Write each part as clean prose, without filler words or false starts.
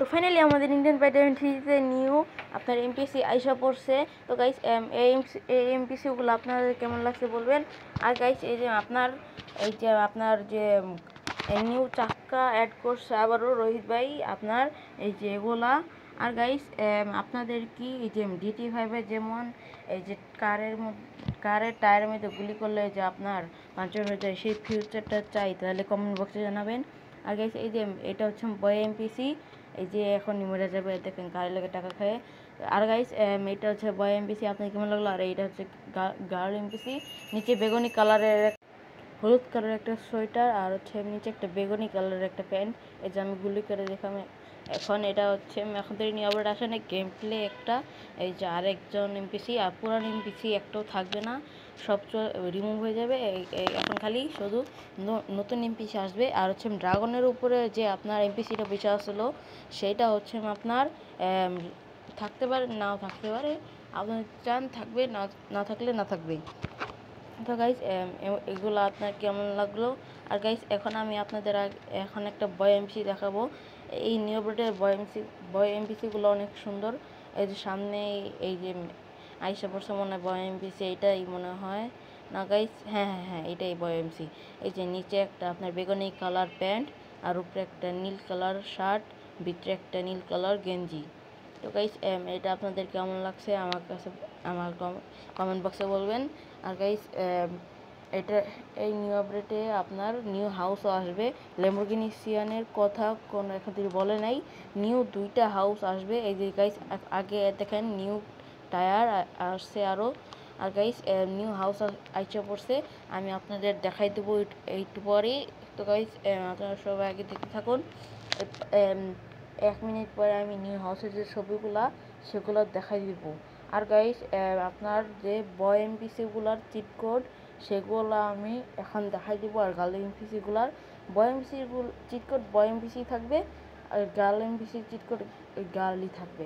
তো ফাইনালি আমাদের Indian প্যাটার্নটিতে new আপনার এমপিসি আইসা পড়ছে। তো গাইস এই এমপিসিগুলো আপনাদের কেমন লাগছে বলবেন। আর গাইস এই যে আপনার যে নিউ চাক্কা অ্যাড করছে আবারও রোহিত ভাই আপনার এই যে এগুলা। আর গাইস আপনাদের কি এই যে GT5 যেমন এই যে কারের টায়ারের মধ্যে গুলি করলে যে আপনার পাঞ্চার হয়ে যায়, সেই ফিউচারটা চাই তাহলে কমেন্ট বক্সে জানাবেন। আর গাইস এই যে এটা হচ্ছে বয় এমপিসি, এই যে এখন মরে যাবে দেখেন গাড়ি লেগে টাকা খায়। আর গাইস এটা হচ্ছে বয় এমপিসি, আপনার কেমন লাগলো। আর এইটা হচ্ছে গার্ল এমপিসি, নিচে বেগুনি কালারের হলুদ কালারের একটা সোয়েটার, আর হচ্ছে নিচে একটা বেগুনি কালারের একটা প্যান্ট। এই যে আমি গুলি করে দেখাম এখন। এটা হচ্ছে এখন থেকে নিয়ে আবার আসে না গেম প্লে একটা। এই যে আরেকজন এমপিসি, আর পুরান এমপিসি একটাও থাকবে না, সব রিমুভ হয়ে যাবে। এখন খালি শুধু নতুন এমপিসি আসবে। আর হচ্ছে ড্রাগনের উপরে যে আপনার এমপিসিটা বেঁচে আসলো, সেইটা হচ্ছে আপনার থাকতে পারে নাও থাকতে পারে, আপনার চান থাকবে, না থাকলে না থাকবে। তো গাইস এগুলো আপনার কেমন লাগলো। আর গাইস এখন আমি আপনাদের এখন একটা বয় এমপিসি দেখাবো। এই নিউ ব্রিডের বয় এমপিসিগুলো অনেক সুন্দর। এই যে সামনে এই যে আইসা পড়ছে মনে হয় বয় এমপিসি, এইটাই মনে হয় না গাইস। হ্যাঁ এটাই বয় এমপিসি। এই যে নিচে একটা আপনার বেগুনি কালার প্যান্ট, আর উপরে একটা নীল কালার শার্ট, ভিতরে একটা নীল কালার গেঞ্জি। তো গাইস এটা আপনাদের কেমন লাগছে আমার কমেন্ট বক্সে বলবেন। আর গাইস এটা এই নিউ আপডেটে আপনার নিউ হাউসও আসবে। ল্যাম্বরগিনি সিয়ানের কথা কোনো এখন থেকে বলে নাই, নিউ 2টা হাউস আসবে। এই যে গাইস আগে দেখেন নিউ টায়ার আসছে আরও। আর গাইস নিউ হাউস আইসা পড়ছে, আমি আপনাদের দেখাই দেবো একটু পরেই। তো গাইস আপনারা সবাই আগে দেখতে থাকুন। 1 মিনিট পরে আমি নিউ হাউসের যে ছবিগুলা সেগুলো দেখাই দিব। আর গাইস আপনার যে বয় এমপিসিগুলার চিট কোড সেগুলো আমি এখন দেখাই দিব। আর গার্ল এমপিসিগুলার বয় এমপিসির চিট কোড বয় এমপিসি থাকবে, আর গার্ল এমপিসির চিট কোড গার্লই থাকবে।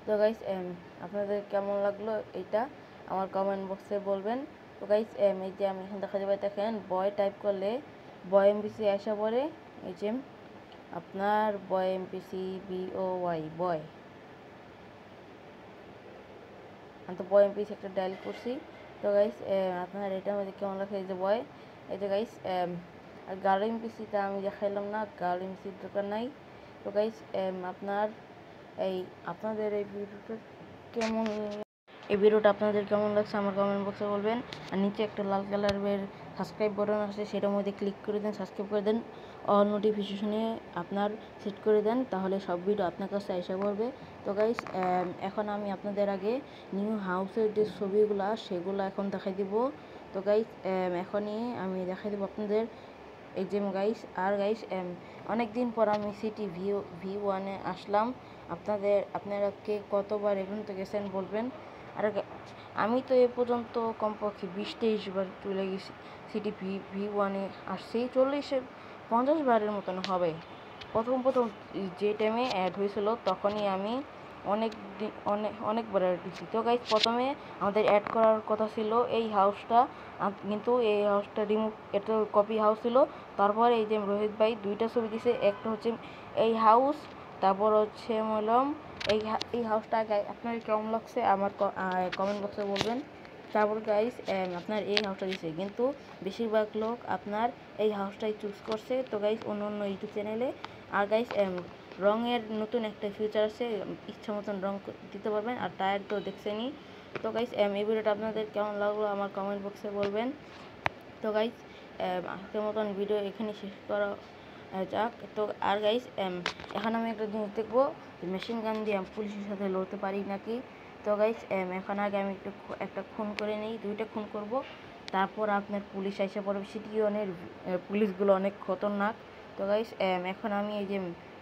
তো গাইস আপনাদের কেমন লাগলো এইটা আমার কমেন্ট বক্সে বলবেন। তো গাইস এই যে আমি এখন দেখা যাবে, দেখেন বয় টাইপ করলে বয় এমপিসি আসা পড়ে। এই যে আপনার বয় এমপিসি BOY বয়, আমি তো বয় এমপিসি একটা ডায়াল করছি। তো গাইস আপনার এটার মধ্যে কেমন লাগছে এই যে বয়। এই যে গাইস আর গার্ল এমপিসিটা আমি দেখাইলাম না, গার্ল এমপিসির দরকার নাই। তো গাইস আপনাদের এই ভিডিওটা আপনাদের কেমন লাগছে আমার কমেন্ট বক্সে বলবেন। আর নিচে একটা লাল কালারের সাবস্ক্রাইব বাটন আছে, সেটার মধ্যে ক্লিক করে দেন, সাবস্ক্রাইব করে দেন, অল নোটিফিকেশনে আপনার সেট করে দেন, তাহলে সব ভিডিও আপনার কাছে এসে পড়বে। তো গাইস এখন আমি আপনাদের আগে নিউ হাউসের যে ছবিগুলো সেগুলো এখন দেখাই দিব। তো গাইস এখনই আমি দেখাই দেবো আপনাদের এই যে গাইস। আর গাইস অনেক দিন পর আমি সিটি V1-এ আসলাম। আপনারা কে কতবার এখন তো গেছেন বলবেন। আর আমি তো এ পর্যন্ত কমপক্ষে 20-23 বার চলে গেছি সিটি V1-এ আসছি, 40-50 বারের মতন হবে। প্রথম যে টাইমে অ্যাড হয়েছিল তখনই আমি অনেকবার অ্যাড দিয়েছি। তো গাইস প্রথমে আমাদের অ্যাড করার কথা ছিল এই হাউসটা, কিন্তু এই হাউসটা রিমুভ, এটা কপি হাউস ছিল। তারপর এই যে রোহিত ভাই 2টা ছবি দিছে, একটা হচ্ছে এই হাউস, তারপর হচ্ছে বললাম এই হাউসটা আগে আপনার কেমন লাগছে আমার কমেন্ট বক্সে বলবেন। তারপর গাইস আপনার এই হাউসটা দিছে, কিন্তু বেশিরভাগ লোক আপনার এই হাউসটাই চুজ করছে। তো গাইস অন্য ইউটিউব চ্যানেলে। আর গাইস রঙের নতুন একটা ফিচার আছে, ইচ্ছা মতন রং দিতে পারবেন। আর টায়ার তো দেখছেনই। তো গাইস এই ভিডিওটা আপনাদের কেমন লাগলো আমার কমেন্ট বক্সে বলবেন। তো গাইস আজকের মতন ভিডিও এখানে শেষ করা যাক। তো আর গাইস এখন আমি একটা জিনিস দেখবো, মেশিন গান দিয়ে পুলিশের সাথে লড়তে পারি নাকি। তো গাইস এখন আগে আমি একটা খুন করে নিই, 2টা খুন করব, তারপর আপনার পুলিশ এসে পড়বে। সিটিওনের পুলিশগুলো অনেক খতরনাক। তো গাইস এখন আমি এই যে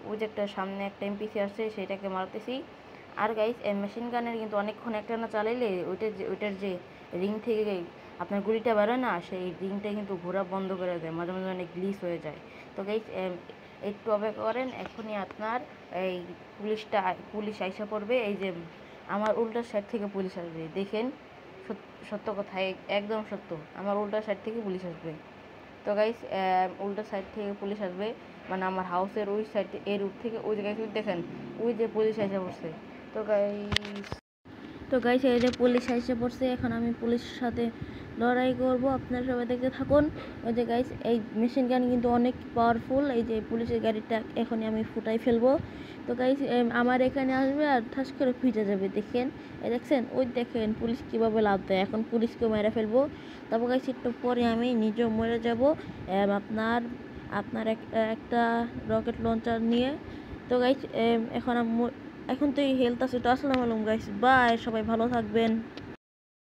ওই যে একটা সামনে একটা এমপিসি আসছে সেটাকে মারতেছি। আর গাইস মেশিন গানের কিন্তু অনেকক্ষণ একটা না চালাইলে ওইটার যে রিং থেকে আপনার গুলিটা বেরোয় না, সেই রিংটা কিন্তু ঘোরা বন্ধ করে দেয়, মাঝে মাঝে অনেক গ্লিচ হয়ে যায়। তো গাইস একটু অপেক্ষা করেন, এখনই আপনার এই পুলিশ আইসা পড়বে। এই যে আমার উল্টা সাইড থেকে পুলিশ আসবে, দেখেন সত্য কথা, একদম সত্য, আমার উল্টা সাইড থেকে পুলিশ আসবে। তো গাইস উল্টা সাইড থেকে পুলিশ আসবে, মানে আমার হাউসের ওই সাইড এই রুট থেকে ওই জায়গায় দেখেন ওই যে পুলিশ এসে পড়ছে। তো গাইস এই যে পুলিশ এসে পড়ছে, এখন আমি পুলিশের সাথে লড়াই করব, আপনারা সবাই দেখতে থাকুন। ওই যে গাইস এই মেশিন গান কিন্তু অনেক পাওয়ারফুল। এই যে পুলিশের গাড়িটা এখনই আমি ফুটাই ফেলবো। তো গাইস আমার এখানে আসবে আর ঠাস করে ফিটে যাবে, দেখেন এই দেখছেন, ওই দেখেন পুলিশ কীভাবে লাভ দেয়। এখন পুলিশকেও মেরে ফেলবো, তারপর গাইস একটু পরে আমি নিজেও মরে যাব আপনার আপনার একটা রকেট লঞ্চার নিয়ে। তো গাইস এখন তো এই হেলথ আছে। তো আসসালামু আলাইকুম গাইস, বাই, সবাই ভালো থাকবেন।